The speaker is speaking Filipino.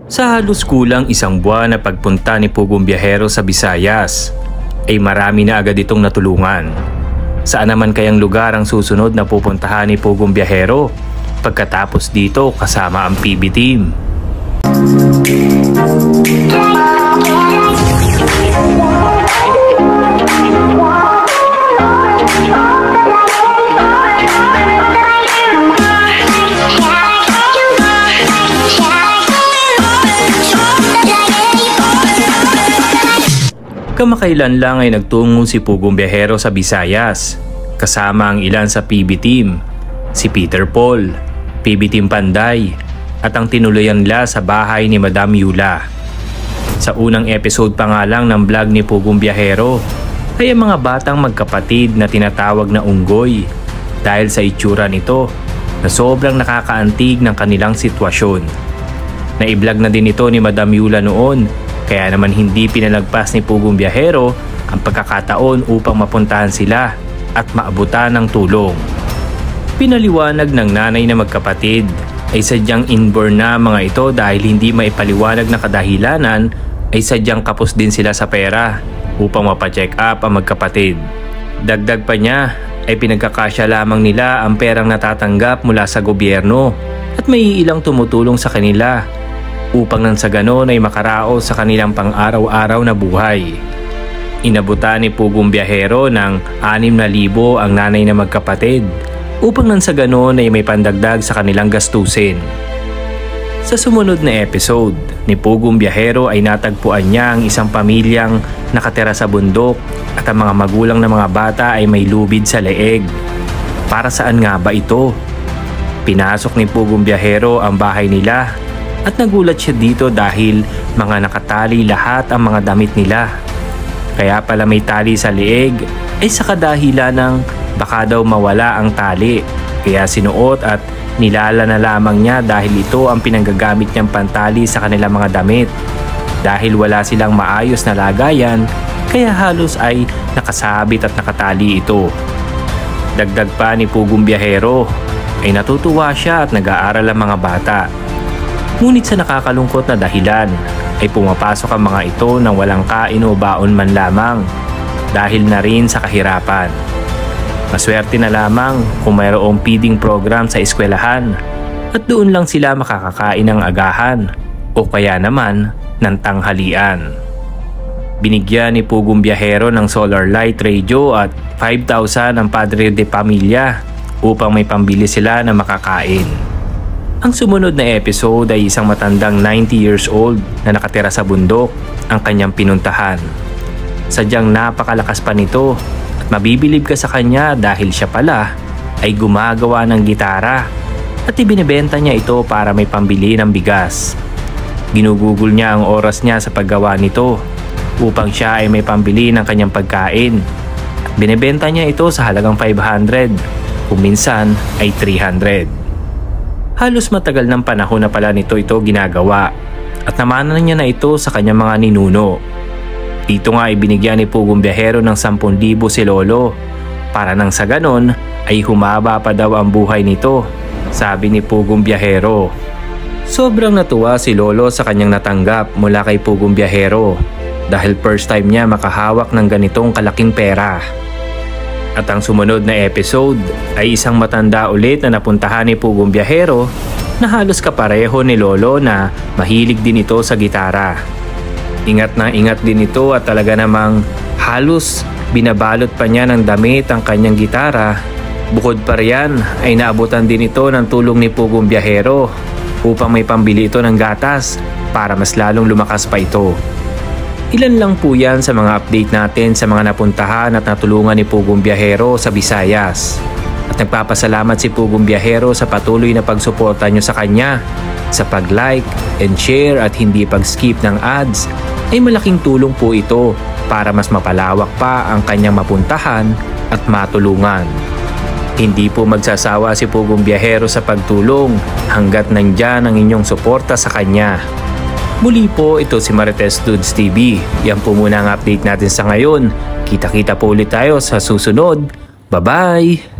Sa halos kulang isang buwan na pagpunta ni Pugong Biyahero sa Visayas, ay marami na agad itong natulungan. Saan naman kayang lugar ang susunod na pupuntahan ni Pugong Biyahero pagkatapos dito kasama ang PB team? Kamakailan lang ay nagtungo si Pugong Biyahero sa Visayas kasama ang ilan sa PB team, si Peter Paul, PB Team Panday at ang tinuluyan nila sa bahay ni Madam Yula. Sa unang episode pa nga lang ng vlog ni Pugong Biyahero ay ang mga batang magkapatid na tinatawag na unggoy dahil sa itsura nito na sobrang nakakaantig ng kanilang sitwasyon. Naiblog na din ito ni Madam Yula noon, kaya naman hindi pinalagpas ni Pugong Biyahero ang pagkakataon upang mapuntahan sila at maabutan ng tulong. Pinaliwanag ng nanay na magkapatid ay sadyang inborn na mga ito dahil hindi maipaliwanag na kadahilanan ay sadyang kapos din sila sa pera upang mapacheck up ang magkapatid. Dagdag pa niya ay pinagkakasya lamang nila ang perang natatanggap mula sa gobyerno at may ilang tumutulong sa kanila upang nang sa ganon ay makaraos sa kanilang pang-araw-araw na buhay. Inabutan ni Pugong Biyahero ng 6,000 ang nanay na magkapatid upang nang sa ganon ay may pandagdag sa kanilang gastusin. Sa sumunod na episode ni Pugong Biyahero ay natagpuan niya ang isang pamilyang nakatira sa bundok at ang mga magulang ng mga bata ay may lubid sa leeg. Para saan nga ba ito? Pinasok ni Pugong Biyahero ang bahay nila at nagulat siya dito dahil mga nakatali lahat ang mga damit nila. Kaya pala may tali sa leeg ay sa kadahilan ng baka daw mawala ang tali. Kaya sinuot at nilala na lamang niya dahil ito ang pinanggagamit niyang pantali sa kanilang mga damit. Dahil wala silang maayos na lagayan, kaya halos ay nakasabit at nakatali ito. Dagdag pa ni Pugong Biyahero ay natutuwa siya at nag-aaral ang mga bata. Ngunit sa nakakalungkot na dahilan ay pumapasok ang mga ito nang walang kain o baon man lamang dahil na rin sa kahirapan. Maswerte na lamang kung mayroong feeding program sa eskwelahan at doon lang sila makakakain ng agahan o kaya naman ng tanghalian. Binigyan ni Pugong Biyahero ng solar light radio at 5,000 ang padre de pamilya upang may pambili sila na makakain. Ang sumunod na episode ay isang matandang 90 years old na nakatira sa bundok ang kanyang pinuntahan. Sadyang napakalakas pa nito at mabibilib ka sa kanya dahil siya pala ay gumagawa ng gitara at ibinebenta niya ito para may pambili ng bigas. Ginugugol niya ang oras niya sa paggawa nito upang siya ay may pambili ng kanyang pagkain. At binebenta niya ito sa halagang 500 kung minsan ay 300. Halos matagal ng panahon na pala nito ito ginagawa at namana niya na ito sa kanyang mga ninuno. Dito nga ibinigyan ni Pugong Biyahero ng 10,000 si Lolo para nang sa ganon ay humaba pa daw ang buhay nito, sabi ni Pugong Biyahero. Sobrang natuwa si Lolo sa kanyang natanggap mula kay Pugong Biyahero dahil first time niya makahawak ng ganitong kalaking pera. At ang sumunod na episode ay isang matanda ulit na napuntahan ni Pugong Biyahero na halos kapareho ni Lolo na mahilig din ito sa gitara. Ingat na ingat din ito at talaga namang halos binabalot pa niya ng damit ang kanyang gitara. Bukod pa riyan ay naabutan din ito ng tulong ni Pugong Biyahero upang may pambili ito ng gatas para mas lalong lumakas pa ito. Ilan lang po yan sa mga update natin sa mga napuntahan at natulungan ni Pugong Biyahero sa Visayas. At nagpapasalamat si Pugong Biyahero sa patuloy na pagsuporta nyo sa kanya. Sa pag-like and share at hindi pag-skip ng ads ay malaking tulong po ito para mas mapalawak pa ang kanyang mapuntahan at matulungan. Hindi po magsasawa si Pugong Biyahero sa pagtulong hanggat nandyan ang inyong suporta sa kanya. Muli po, ito si Marites Dudes TV. Yan po muna ang update natin sa ngayon. Kita-kita po ulit tayo sa susunod. Bye-bye!